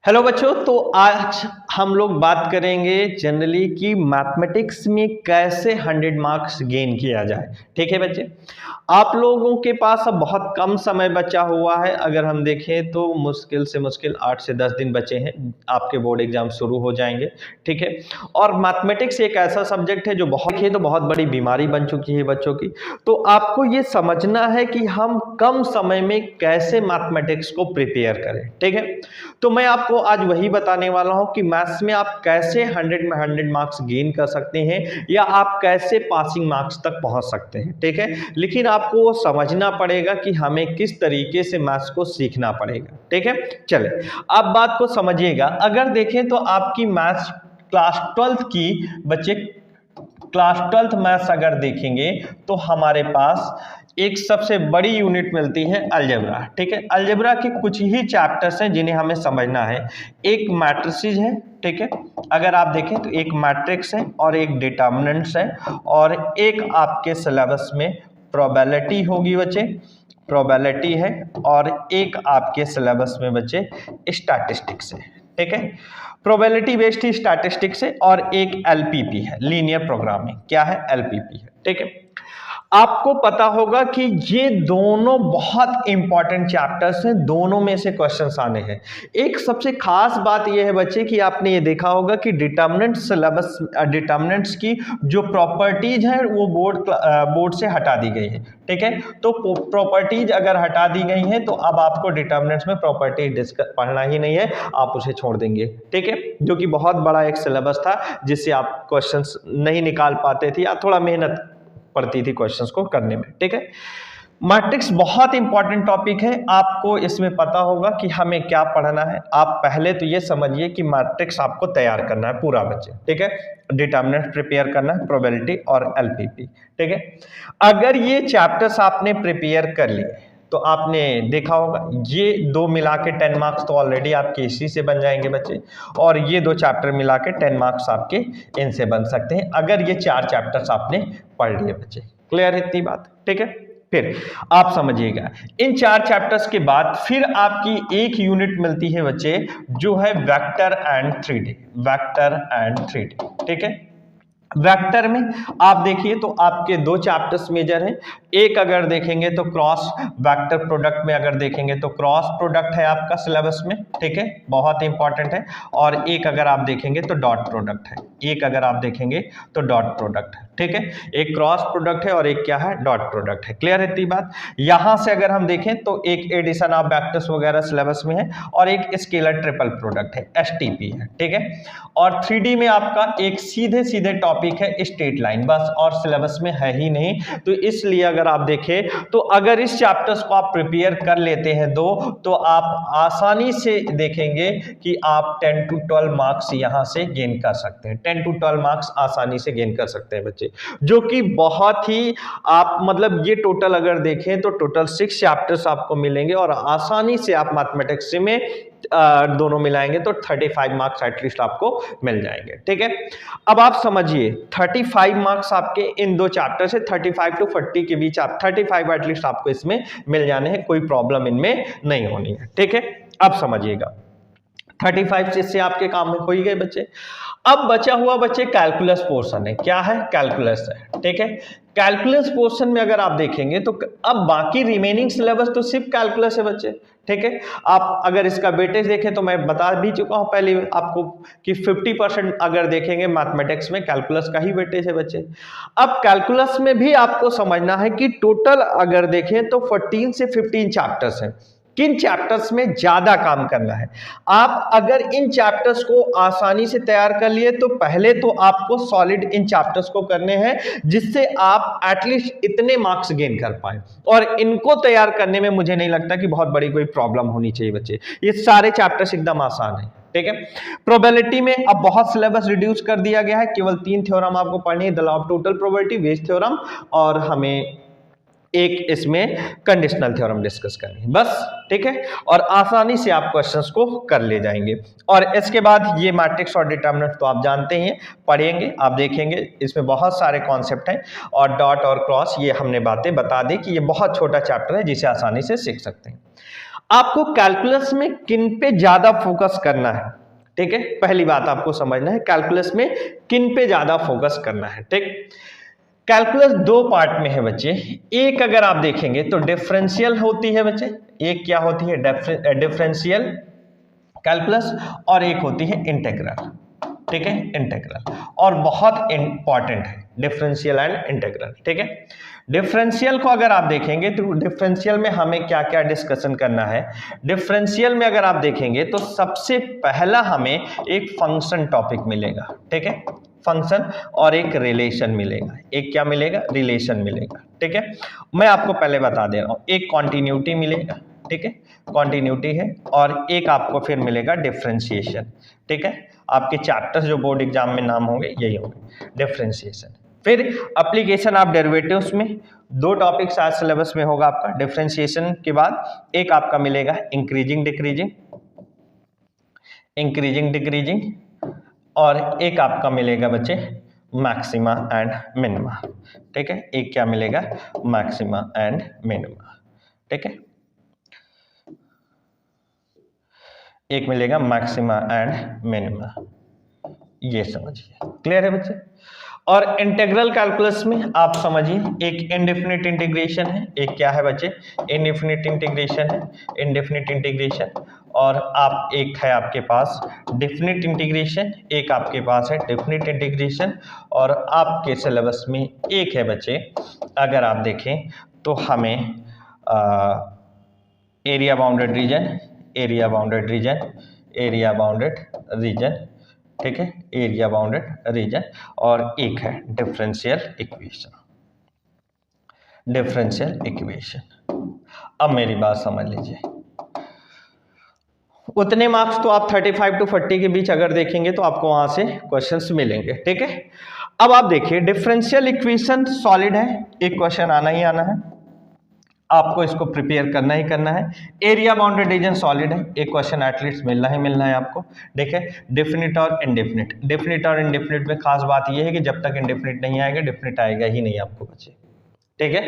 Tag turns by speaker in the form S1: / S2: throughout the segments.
S1: Hello बच्चों, तो आज हम लोग बात करेंगे जनरली कि मैथमेटिक्स में कैसे 100 मार्क्स गेन किया जाए। ठीक है बच्चे, आप लोगों के पास अब बहुत कम समय बचा हुआ है। अगर हम देखें तो मुश्किल से मुश्किल 8 से 10 दिन बचे हैं, आपके बोर्ड एग्जाम शुरू हो जाएंगे। ठीक है, और मैथमेटिक्स एक ऐसा सब्जेक्ट है जो बहुत बड़ी बीमारी बन चुकी है बच्चों की। तो आपको ये समझना है कि हम कम समय में कैसे मैथमेटिक्स को प्रिपेयर करें। ठीक है, तो मैं आपको आज वही बताने वाला हूं कि मैथ्स में आप कैसे 100 में 100 मार्क्स गेन कर सकते हैं या आप कैसे पासिंग मार्क्स तक पहुंच सकते हैं। ठीक है, लेकिन आपको वो समझना पड़ेगा कि हमें किस तरीके से मैथ्स को सीखना पड़ेगा। ठीक है, चले अब बात को समझिएगा। अगर देखें तो आपकी मैथ्स क्लास 12th की बच्चे क्लास 12th मैथ्स अगर देखेंगे तो हमारे पास एक सबसे बड़ी यूनिट मिलती है अलजेब्रा। ठीक है, अलजेब्रा के कुछ ही चैप्टर्स हैं जिन्हें हमें समझना है। एक मैट्रिसेस है, ठीक है, अगर आप देखें तो एक मैट्रिक्स है और एक डिटर्मिनेंट्स है और एक आपके सिलेबस में प्रोबेबिलिटी होगी बच्चे, प्रोबेबिलिटी है, और एक आपके सिलेबस में बच्चे स्टैटिस्टिक्स है। ठीक है, प्रोबेबिलिटी बेस्ड ही स्टैटिस्टिक्स है और एक एलपीपी है, लीनियर प्रोग्रामिंग। क्या है? एलपीपी है। ठीक है, आपको पता होगा कि ये दोनों बहुत इंपॉर्टेंट चैप्टर्स हैं, दोनों में से क्वेश्चंस आने हैं। एक सबसे खास बात यह है बच्चे कि आपने ये देखा होगा कि डिटर्मिनेंट सिलेबस डिटर्मिनेंट्स की जो प्रॉपर्टीज है वो बोर्ड से हटा दी गई है। ठीक है, तो प्रॉपर्टीज अगर हटा दी गई हैं तो अब आपको डिटर्मिनेंट्स में प्रॉपर्टी डिस्कस पढ़ना ही नहीं है, आप उसे छोड़ देंगे। ठीक है, जो कि बहुत बड़ा एक सिलेबस था जिससे आप क्वेश्चंस नहीं निकाल पाते थे या थोड़ा मेहनत पड़ती थी क्वेश्चंस को करने में। ठीक है, मैट्रिक्स बहुत इंपॉर्टेंट टॉपिक है, आपको इसमें पता होगा कि हमें क्या पढ़ना है। आप पहले तो ये समझिए कि मैट्रिक्स आपको तैयार करना है पूरा बच्चे। ठीक है, डिटर्मिनेंट प्रिपेयर करना है, प्रोबेबिलिटी और एलपीपी। ठीक है, अगर ये चैप्टर्स आपने प्रिपेयर कर लिए तो आपने देखा होगा ये दो मिला के 10 मार्क्स तो ऑलरेडी आपके इसी से बन जाएंगे बच्चे, और ये दो चैप्टर मिला के 10 मार्क्स आपके इनसे बन सकते हैं अगर ये 4 चैप्टर्स आपने पढ़ लिए बच्चे। क्लियर है इतनी बात? ठीक है, फिर आप समझिएगा इन 4 चैप्टर्स के बाद फिर आपकी एक यूनिट मिलती है बच्चे जो है vector and 3D। Vector and 3D। ठीक है, वेक्टर में आप देखिए तो आपके 2 चैप्टर्स मेजर हैं। एक अगर देखेंगे तो क्रॉस वेक्टर प्रोडक्ट में अगर देखेंगे तो क्रॉस प्रोडक्ट है आपका सिलेबस में। ठीक है, बहुत इंपॉर्टेंट है। और एक अगर आप देखेंगे तो डॉट प्रोडक्ट है, एक अगर आप देखेंगे तो डॉट प्रोडक्ट है। ठीक है, एक क्रॉस प्रोडक्ट है और एक क्या है? डॉट प्रोडक्ट है। क्लियर है इतनी बात? यहां से अगर हम देखें तो एक एडिशन ऑफ वेक्टर्स वगैरह सिलेबस में है और एक स्केलर ट्रिपल प्रोडक्ट है, एसटीपी है। ठीक है, और 3D में आपका एक सीधे सीधे टॉपिक है स्ट्रेट लाइन, बस, और सिलेबस में है ही नहीं। तो इसलिए अगर आप देखें तो अगर इस चैप्टर्स को आप प्रिपेयर कर लेते हैं दो, तो आप आसानी से देखेंगे कि आप 10 to 12 मार्क्स यहां से गेन कर सकते हैं। 10 to 12 मार्क्स आसानी से गेन कर सकते हैं बच्चे, जो कि बहुत ही आप मतलब ये टोटल अगर देखें तो टोटल 6 चैप्टर्स आपको मिलेंगे और आसानी से आप मैथमेटिक्स में दोनों मिलाएंगे तो 35 मार्क्स एटलीस्ट आपको मिल जाएंगे। ठीक है, अब आप समझिए 35 मार्क्स आपके इन 2 चैप्टर से 35 to 40 के बीच आप 35 एटलीस्ट आपको इसमें मिल जाने हैं, कोई प्रॉब्लम इनमें नहीं होनी है। ठीक है, अब समझिएगा 35 से आपके काम में हो ही गए बच्चे। अब बचा हुआ बच्चे कैलकुलस पोर्शन है। क्या है? कैलकुलस है। ठीक है, कैलकुलस पोर्शन में अगर आप देखेंगे तो अब बाकी रिमेनिंग सिलेबस तो सिर्फ कैलकुलस है बच्चे। ठीक है, आप अगर इसका वेटेज देखें तो मैं बता भी चुका हूं पहले आपको कि 50% अगर देखेंगे मैथमेटिक्स में कैलकुलस का ही वेटेज है बच्चे। अब कैलकुलस में भी आपको समझना है कि टोटल अगर देखें तो 14 से 15 चैप्टर्स हैं। किन चैप्टर्स में ज्यादा काम करना है? आप अगर इन चैप्टर्स को आसानी से तैयार कर लिए तो पहले तो आपको सॉलिड इन चैप्टर्स को करने हैं जिससे आप एटलीस्ट इतने मार्क्स गेन कर पाए, और इनको तैयार करने में मुझे नहीं लगता कि बहुत बड़ी कोई प्रॉब्लम होनी चाहिए बच्चे। ये सारे चैप्टर्स एकदम आसान है। ठीक है, प्रोबेबिलिटी में अब बहुत सिलेबस रिड्यूस कर दिया गया है, केवल 3 थ्योरम आपको पढ़नी है, the law of total probability, Bayes theorem, और हमें एक इसमें कंडीशनल थ्योरम डिस्कस करनी है बस। ठीक है, और आसानी से आप क्वेश्चंस को कर ले जाएंगे। और इसके बाद ये मैट्रिक्स और डिटर्मिनेंट तो आप जानते हैं, पढ़ेंगे, आप देखेंगे इसमें बहुत सारे कॉन्सेप्ट हैं, और डॉट और क्रॉस ये हमने बातें बता दी कि ये बहुत छोटा चैप्टर है जिसे आसानी से सीख सकते हैं। आपको कैलकुलस में किन पे ज्यादा फोकस करना है, ठीक है, पहली बात आपको समझना है कैलकुलस में किन पे ज्यादा फोकस करना है। ठीक, कैलकुलस दो पार्ट में है बच्चे, एक अगर आप देखेंगे तो डिफरेंशियल होती है बच्चे, एक क्या होती है डिफरेंशियल कैलकुलस, और एक होती है इंटीग्रल। ठीक है, इंटीग्रल, और बहुत इंपॉर्टेंट है डिफरेंशियल एंड इंटीग्रल। ठीक है, डिफरेंशियल को अगर आप देखेंगे तो डिफरेंशियल में हमें क्या क्या डिस्कशन करना है। डिफरेंशियल में अगर आप देखेंगे तो सबसे पहला हमें एक फंक्शन टॉपिक मिलेगा। ठीक है, फंक्शन, और एक रिलेशन मिलेगा। एक क्या मिलेगा, रिलेशन मिलेगा। ठीक है, मैं आपको पहले बता दे रहा हूं, एक कॉन्टिन्यूटी मिलेगा। ठीक है, कॉन्टिन्यूटी है, और एक आपको फिर मिलेगा डिफरेंशिएशन। ठीक है, आपके चैप्टर्स जो बोर्ड एग्जाम में नाम होंगे यही होंगे, डिफरेंशिएशन। फिर एप्लीकेशन ऑफ डेरिवेटिव्स में दो टॉपिक्स आज सिलेबस में होगा आपका। डिफरेंशिएशन के बाद एक आपका मिलेगा इंक्रीजिंग डिक्रीजिंग, इंक्रीजिंग डिक्रीजिंग, और एक आपका मिलेगा बच्चे मैक्सिमा एंड मिनिमा। ठीक है, एक क्या मिलेगा, मैक्सिमा एंड मिनिमा। ठीक है, एक मिलेगा मैक्सिमा एंड मिनिमा, ये समझिए। क्लियर है बच्चे। और इंटीग्रल कैलकुलस में आप समझिए एक इनडेफिनिट इंटीग्रेशन है, एक क्या है बच्चे, इनडेफिनिट इंटीग्रेशन है, इनडेफिनिट इंटीग्रेशन, और आप एक है आपके पास डेफिनिट इंटीग्रेशन, एक आपके पास है डेफिनिट इंटीग्रेशन, और आपके सिलेबस में एक है बच्चे अगर आप देखें तो हमें area bounded reason, area bounded reason, area bounded reason. ठीक है, एरिया बाउंडेड रीजन, और एक है डिफरेंशियल इक्वेशन, डिफरेंशियल इक्वेशन। अब मेरी बात समझ लीजिए, उतने मार्क्स तो आप 35 to 40 के बीच अगर देखेंगे तो आपको वहां से क्वेश्चंस मिलेंगे। ठीक है, अब आप देखिए डिफरेंशियल इक्वेशन सॉलिड है, एक क्वेश्चन आना ही आना है, आपको इसको प्रिपेयर करना ही करना है। एरिया बाउंडेड रीजन सॉलिड है, एक क्वेश्चन एटलीस्ट मिलना ही मिलना है आपको। देखिए डेफिनिट और इनडेफिनिट, डेफिनिट और इनडेफिनिट में खास बात यह है कि जब तक इनडेफिनिट नहीं आएगा डेफिनिट आएगा ही नहीं आपको बच्चे। ठीक है,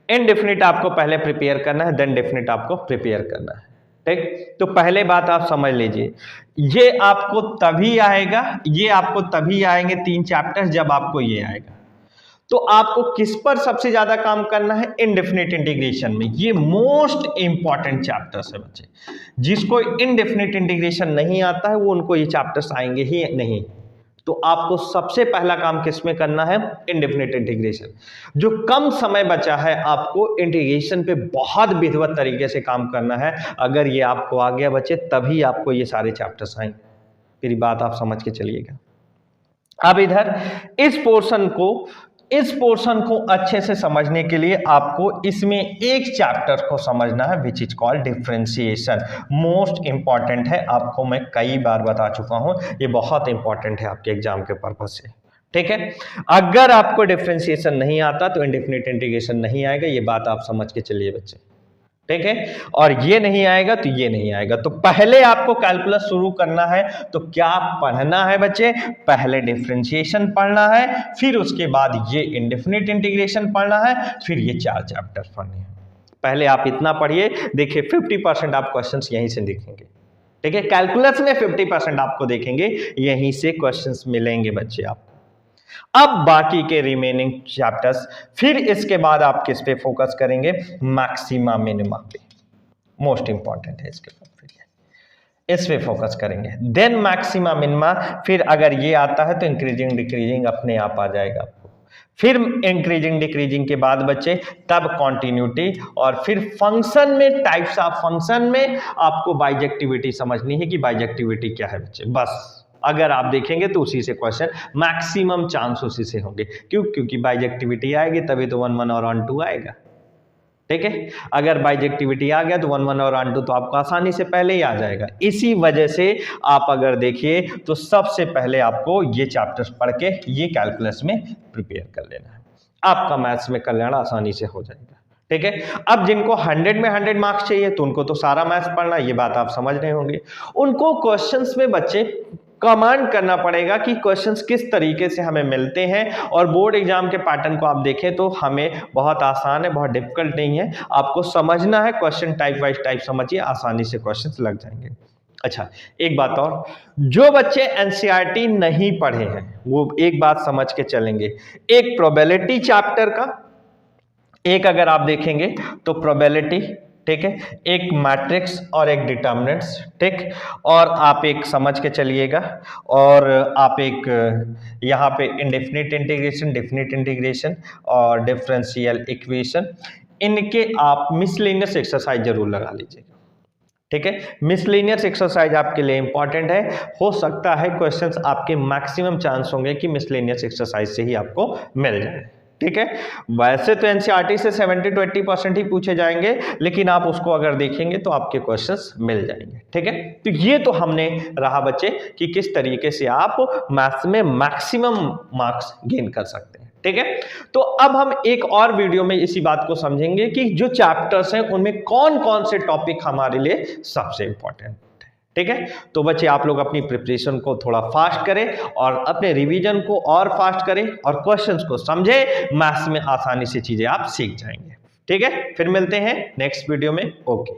S1: इनडेफिनिट आपको पहले प्रिपेयर करना है, देन डेफिनिट आपको प्रिपेयर करना है। ठीक, तो पहले बात आप समझ लीजिए, ये आपको तभी आएगा, ये आपको तभी आएंगे 3 चैप्टर्स जब आपको ये आएगा। तो आपको किस पर सबसे ज्यादा काम करना है, इनडेफिनिट इंटीग्रेशन में। ये मोस्ट इंपॉर्टेंट चैप्टर्स है बच्चे, जिसको इनडेफिनिट इंटीग्रेशन नहीं आता है वो उनको ये चैप्टर्स आएंगे ही नहीं। तो आपको सबसे पहला काम किस में करना है, इनडेफिनिट इंटीग्रेशन। जो कम समय बचा है आपको इंटीग्रेशन पे बहुत विधिवत तरीके से काम करना है। अगर ये आपको आ गया बच्चे तभी आपको ये सारे चैप्टर्स आएंगे। मेरी बात आप समझ के चलिएगा। अब इधर इस पोर्शन को अच्छे से समझने के लिए आपको इसमें एक चैप्टर को समझना है which is called differentiation. Most important है, आपको मैं कई बार बता चुका हूं, ये बहुत इंपॉर्टेंट है आपके एग्जाम के पर्पज से। ठीक है, अगर आपको डिफरेंशिएशन नहीं आता तो इंडेफिनिट इंटीग्रेशन नहीं आएगा, ये बात आप समझ के चलिए बच्चे। ठीक है, और ये नहीं आएगा तो ये नहीं आएगा। तो पहले आपको कैलकुलस शुरू करना है तो क्या पढ़ना है बच्चे, पहले डिफरेंशिएशन पढ़ना है, फिर उसके बाद ये इंडेफिनिट इंटीग्रेशन पढ़ना है, फिर ये 4 चैप्टर पढ़ने हैं। पहले आप इतना पढ़िए, देखिए 50% आप क्वेश्चंस यहीं से देखेंगे। ठीक है, कैलकुलस में 50% आपको देखेंगे, यहीं से क्वेश्चंस मिलेंगे बच्चे आपको। अब बाकी के रिमेनिंग चैप्टर्स, फिर इसके बाद आप किस पे फोकस करेंगे, मैक्सिमा मिनिमा पे। मोस्ट इंपॉर्टेंट है इसके बाद, फिर इस पे फोकस करेंगे, देन मैक्सिमा मिनिमा। फिर अगर ये आता है तो इंक्रीजिंग डिक्रीजिंग अपने आप आ जाएगा आपको। फिर इंक्रीजिंग डिक्रीजिंग के बाद बच्चे तब कॉन्टिन्यूटी, और फिर फंक्शन में, टाइप्स ऑफ फंक्शन में आपको बाइजेक्टिविटी समझनी है कि बाइजेक्टिविटी क्या है बच्चे। बस अगर आप देखेंगे तो उसी से क्वेश्चन, मैक्सिमम चांस उसी से होंगे। क्यों, क्योंकि बाइजेक्टिविटी आएगी तभी तो 1 1 और 1 2 आएगा। ठीक है, अगर बाइजेक्टिविटी आ गया तो 1 1 और 1 2 तो आपको आसानी से पहले ही आ जाएगा। इसी वजह से आप अगर देखिए तो सबसे पहले आपको ये चैप्टर्स पढ़ के ये कैलकुलस में प्रिपेयर कर लेना है, आपका मैथ्स में कल्याण आसानी से हो जाएगा। ठीक है, अब जिनको 100 में 100 मार्क्स चाहिए तो उनको तो सारा मैथ्स पढ़ना, ये बात आप समझ रहे होंगे। उनको क्वेश्चंस में बच्चे कमांड करना पड़ेगा कि क्वेश्चंस किस तरीके से हमें मिलते हैं। और बोर्ड एग्जाम के पैटर्न को आप देखें तो हमें बहुत आसान है, बहुत डिफिकल्ट नहीं है। आपको समझना है, क्वेश्चन टाइप वाइज टाइप समझिए, आसानी से क्वेश्चंस लग जाएंगे। अच्छा, एक बात और, जो बच्चे एनसीईआरटी नहीं पढ़े हैं वो एक बात समझ के चलेंगे, एक प्रोबेबिलिटी चैप्टर का, एक अगर आप देखेंगे तो प्रोबेबिलिटी, ठीक है, एक मैट्रिक्स और एक डिटर्मिनेंट्स, ठीक, और आप एक समझ के चलिएगा, और आप एक यहाँ पे इंडेफिनिट इंटीग्रेशन, डेफिनिट इंटीग्रेशन और डिफरेंशियल इक्वेशन, इनके आप मिसलेनियस एक्सरसाइज जरूर लगा लीजिएगा। ठीक है, मिसलेनियस एक्सरसाइज आपके लिए इंपॉर्टेंट है। हो सकता है क्वेश्चंस आपके मैक्सिमम चांस होंगे कि मिसलेनियस एक्सरसाइज से ही आपको मिल जाए। ठीक है, वैसे तो एनसीईआरटी से 70-20% ही पूछे जाएंगे, लेकिन आप उसको अगर देखेंगे तो आपके क्वेश्चंस मिल जाएंगे। ठीक है, तो ये तो हमने रहा बच्चे कि किस तरीके से आप मैथ्स में मैक्सिमम मार्क्स गेन कर सकते हैं। ठीक है, तो अब हम एक और वीडियो में इसी बात को समझेंगे कि जो चैप्टर्स हैं उनमें कौन कौन से टॉपिक हमारे लिए सबसे इंपॉर्टेंट है। ठीक है, तो बच्चे आप लोग अपनी प्रिपरेशन को थोड़ा फास्ट करें और अपने रिवीजन को और फास्ट करें और क्वेश्चंस को समझें, मैथ्स में आसानी से चीजें आप सीख जाएंगे। ठीक है, फिर मिलते हैं नेक्स्ट वीडियो में। ओके।